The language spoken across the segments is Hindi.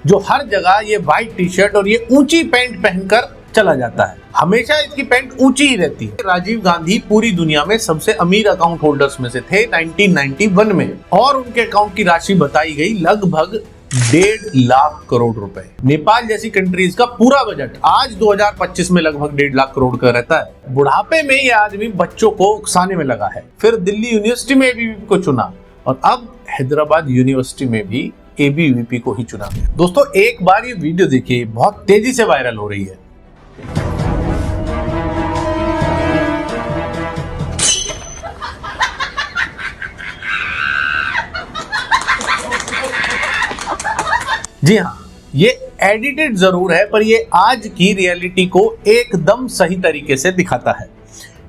जो हर जगह ये व्हाइट टी शर्ट और ये ऊंची पैंट पहनकर चला जाता है। हमेशा इसकी पैंट ऊंची ही रहती है। राजीव गांधी पूरी दुनिया में सबसे अमीर अकाउंट होल्डर्स में से थे 1991 में, और उनके अकाउंट की राशि बताई गई लगभग 1.5 लाख करोड़ रुपए। नेपाल जैसी कंट्रीज का पूरा बजट आज 2025 में लगभग 1.5 लाख करोड़ का रहता है। बुढ़ापे में ये आदमी बच्चों को उकसाने में लगा है। फिर दिल्ली यूनिवर्सिटी में एबीवीपी को चुना और अब हैदराबाद यूनिवर्सिटी में भी एबीवीपी को ही चुना गया। दोस्तों एक बार ये वीडियो देखिए, बहुत तेजी से वायरल हो रही है। जी हाँ, ये एडिटेड जरूर है पर ये आज की रियलिटी को एकदम सही तरीके से दिखाता है।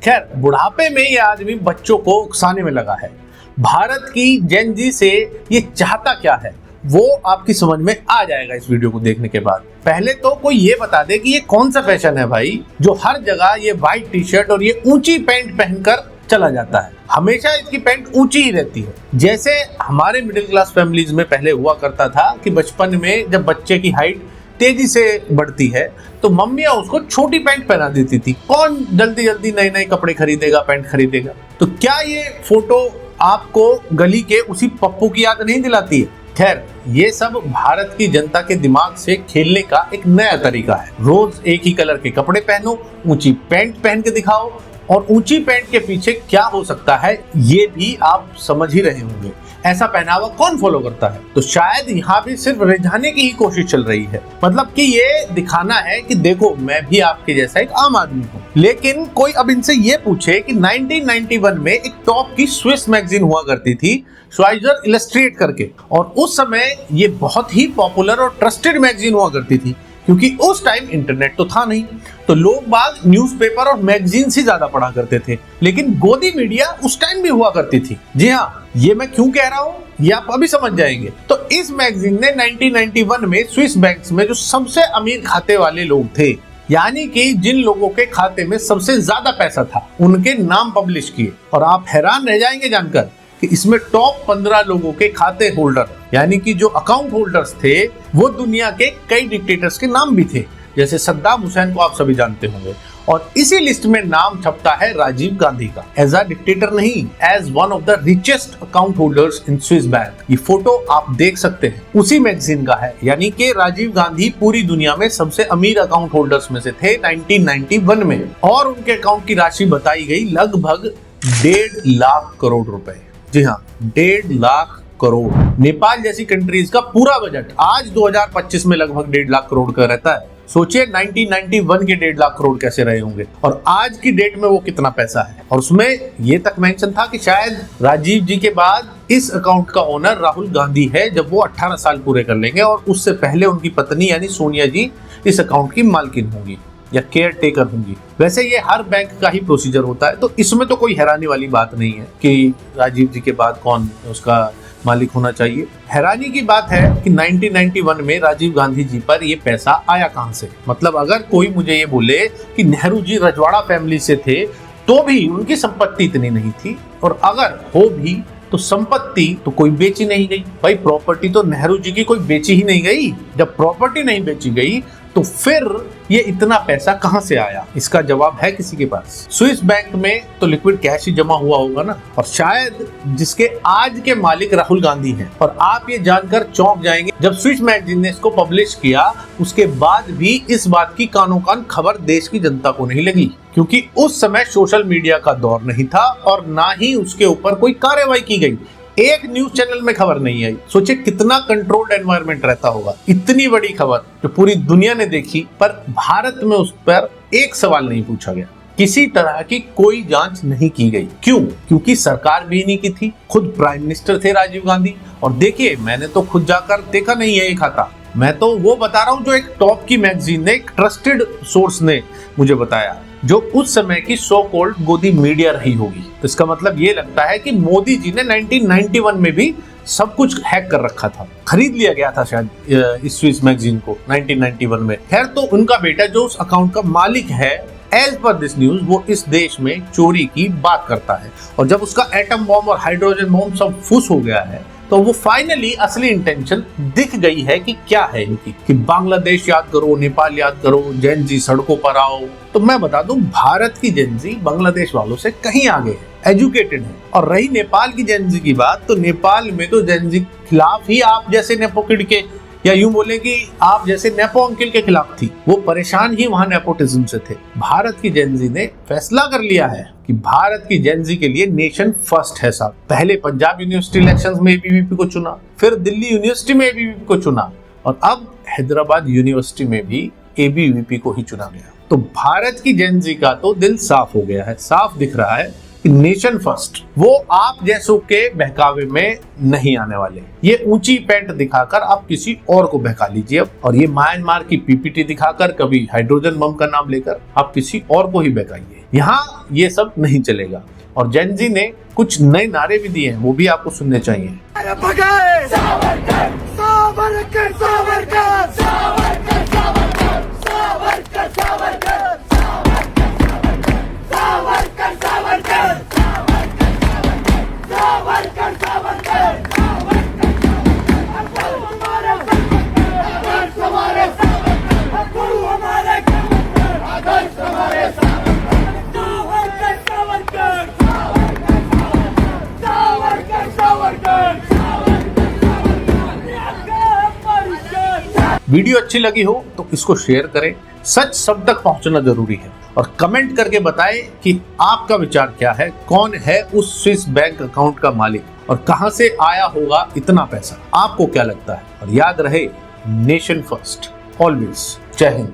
खैर, बुढ़ापे में ये आदमी बच्चों को उकसाने में लगा है। भारत की जेन जी से ये चाहता क्या है वो आपकी समझ में आ जाएगा इस वीडियो को देखने के बाद। पहले तो कोई ये बता दे कि ये कौन सा फैशन है भाई, जो हर जगह ये व्हाइट टी शर्ट और ये ऊंची पैंट पहनकर चला जाता है। हमेशा इसकी पैंट ऊंची ही रहती है। जैसे हमारे मिडिल क्लास फैमिलीज में पहले हुआ करता था कि बचपन में जब बच्चे की हाइट तेजी से बढ़ती है तो मम्मियां उसको छोटी पैंट पहना देती थी। कौन जल्दी जल्दी नए नए कपड़े खरीदेगा, पैंट खरीदेगा। तो क्या ये फोटो आपको गली के उसी पप्पू की याद नहीं दिलाती है? खैर, ये सब भारत की जनता के दिमाग से खेलने का एक नया तरीका है। रोज एक ही कलर के कपड़े पहनो, ऊंची पैंट पहन के दिखाओ, और ऊंची पैंट के पीछे क्या हो सकता है ये भी आप समझ ही रहे होंगे। ऐसा पहनावा कौन फॉलो करता है? तो शायद यहाँ भी सिर्फ रिझाने की ही कोशिश चल रही है। मतलब कि ये दिखाना है कि देखो मैं भी आपके जैसा एक आम आदमी हूँ। लेकिन कोई अब इनसे ये पूछे कि 1991 में एक टॉप की स्विस मैगजीन हुआ करती थी, श्वाइजर इलस्ट्रेट करके, और उस समय ये बहुत ही पॉपुलर और ट्रस्टेड मैगजीन हुआ करती थी क्योंकि उस टाइम इंटरनेट तो था नहीं, तो लोग बाग न्यूज़पेपर और मैगजीन ही ज्यादा पढ़ा करते थे। लेकिन गोदी मीडिया उस टाइम भी हुआ करती थी। जी हाँ, ये मैं क्यों कह रहा हूँ ये आप अभी समझ जाएंगे। तो इस मैगजीन ने 1991 में स्विस बैंक्स में जो सबसे अमीर खाते वाले लोग थे, यानी कि जिन लोगों के खाते में सबसे ज्यादा पैसा था, उनके नाम पब्लिश किए। और आप हैरान रह जाएंगे जानकर कि इसमें टॉप 15 लोगों के खाते होल्डर, यानी कि जो अकाउंट होल्डर्स थे, वो दुनिया के कई डिक्टेटर्स के नाम भी थे। जैसे सद्दाम हुसैन को आप सभी जानते होंगे। और इसी लिस्ट में नाम छपता है राजीव गांधी का, एज अ डिक्टेटर नहीं, as one of the richest account holders in Swiss bank. ये फोटो आप देख सकते हैं, उसी मैगजीन का है। यानी कि राजीव गांधी पूरी दुनिया में सबसे अमीर अकाउंट होल्डर्स में से थे 1991 में, और उनके अकाउंट की राशि बताई गई लगभग 1.5 लाख करोड़ रुपए। जी हाँ, 1.5 लाख करोड़। नेपाल जैसी कंट्रीज का पूरा बजट आज 2025 में लगभग 1.5 लाख करोड़ का रहता है। सोचिए 1991 के 1.5 लाख करोड़ कैसे रहे होंगे और आज की डेट में वो कितना पैसा है। और उसमें ये तक मेंशन था कि शायद राजीव जी के बाद इस अकाउंट का ओनर राहुल गांधी है जब वो 18 साल पूरे कर लेंगे, और उससे पहले उनकी पत्नी यानी सोनिया जी इस अकाउंट की मालकिन होंगी या केयर टेकर होंगी। वैसे ये हर बैंक का ही प्रोसीजर होता है, तो इसमें तो कोई हैरानी वाली बात नहीं है कि राजीव जी के बाद कौन उसका मालिक होना चाहिए। हैरानी की बात है कि 1991 में राजीव गांधी जी पर ये पैसा आया कहां से। मतलब अगर कोई मुझे ये बोले कि नेहरू जी रजवाड़ा फैमिली से थे तो भी उनकी संपत्ति इतनी नहीं थी, और अगर हो भी तो संपत्ति तो कोई बेची नहीं गई। भाई प्रॉपर्टी तो नेहरू जी की कोई बेची ही नहीं गई। जब प्रॉपर्टी नहीं बेची गई तो फिर ये इतना पैसा कहां से आया? इसका जवाब है किसी के पास? स्विस बैंक में तो लिक्विड कैश ही जमा हुआ होगा ना, और शायद जिसके आज के मालिक राहुल गांधी हैं। और आप ये जानकर चौंक जाएंगे, जब स्विस मैगजीन ने इसको पब्लिश किया उसके बाद भी इस बात की कानों कान खबर देश की जनता को नहीं लगी, क्योंकि उस समय सोशल मीडिया का दौर नहीं था और ना ही उसके ऊपर कोई कार्रवाई की गई। एक न्यूज चैनल में खबर नहीं आई। सोचिए कितना कंट्रोल्ड एनवायरनमेंट रहता होगा। इतनी बड़ी खबर जो पूरी दुनिया ने देखी, पर भारत में उस पर एक सवाल नहीं पूछा गया। किसी तरह की कोई जांच नहीं की गई। क्यों? क्योंकि सरकार भी नहीं की थी। खुद प्राइम मिनिस्टर थे राजीव गांधी। और देखिए, मैंने तो खुद जाकर देखा नहीं है ये खाता, मैं तो वो बता रहा हूँ जो एक टॉप की मैगजीन ने, एक ट्रस्टेड सोर्स ने मुझे बताया, जो उस समय की सो कॉल्ड गोदी मीडिया रही होगी। तो इसका मतलब ये लगता है कि मोदी जी ने 1991 में भी सब कुछ हैक कर रखा था, खरीद लिया गया था शायद इस स्विस मैगजीन को 1991 में। खैर, तो उनका बेटा जो उस अकाउंट का मालिक है, एज पर दिस न्यूज वो इस देश में चोरी की बात करता है। और जब उसका एटम बॉम्ब और हाइड्रोजन बॉम्ब सब फुस हो गया है तो वो फाइनली असली इंटेंशन दिख गई है कि क्या है इनकी, कि बांग्लादेश याद करो, नेपाल याद करो, जेन जी सड़कों पर आओ। तो मैं बता दूं, भारत की जेन जी बांग्लादेश वालों से कहीं आगे है, एजुकेटेड है। और रही नेपाल की जेन जी की बात, तो नेपाल में तो जेन जी खिलाफ ही आप जैसे नेपो किड के, या यूं बोले कि आप जैसे नेपो अंकिल के खिलाफ थी। वो परेशान ही वहां नेपोटिज्म से थे। भारत की जेन जी ने फैसला कर लिया है कि भारत की जेन जी के लिए नेशन फर्स्ट है साहब। पहले पंजाब यूनिवर्सिटी इलेक्शंस में एबीवीपी को चुना, फिर दिल्ली यूनिवर्सिटी में एबीवीपी को चुना, और अब हैदराबाद यूनिवर्सिटी में भी एबीवीपी को ही चुना गया। तो भारत की जेन जी का तो दिल साफ हो गया है, साफ दिख रहा है कि नेशन फर्स्ट वो आप जैसों के बहकावे में नहीं आने वाले। ये ऊंची पैंट दिखाकर आप किसी और को बहका लीजिए, और ये म्यांमार की पीपीटी दिखाकर, कभी हाइड्रोजन बम का नाम लेकर आप किसी और को ही बहकाइए। यहाँ ये सब नहीं चलेगा। और जेन जी ने कुछ नए नारे भी दिए हैं, वो भी आपको सुनने चाहिए। वीडियो अच्छी लगी हो तो इसको शेयर करें, सच सब तक पहुंचना जरूरी है। और कमेंट करके बताएं कि आपका विचार क्या है, कौन है उस स्विस बैंक अकाउंट का मालिक, और कहां से आया होगा इतना पैसा, आपको क्या लगता है। और याद रहे, नेशन फर्स्ट ऑलवेज। जय हिंद।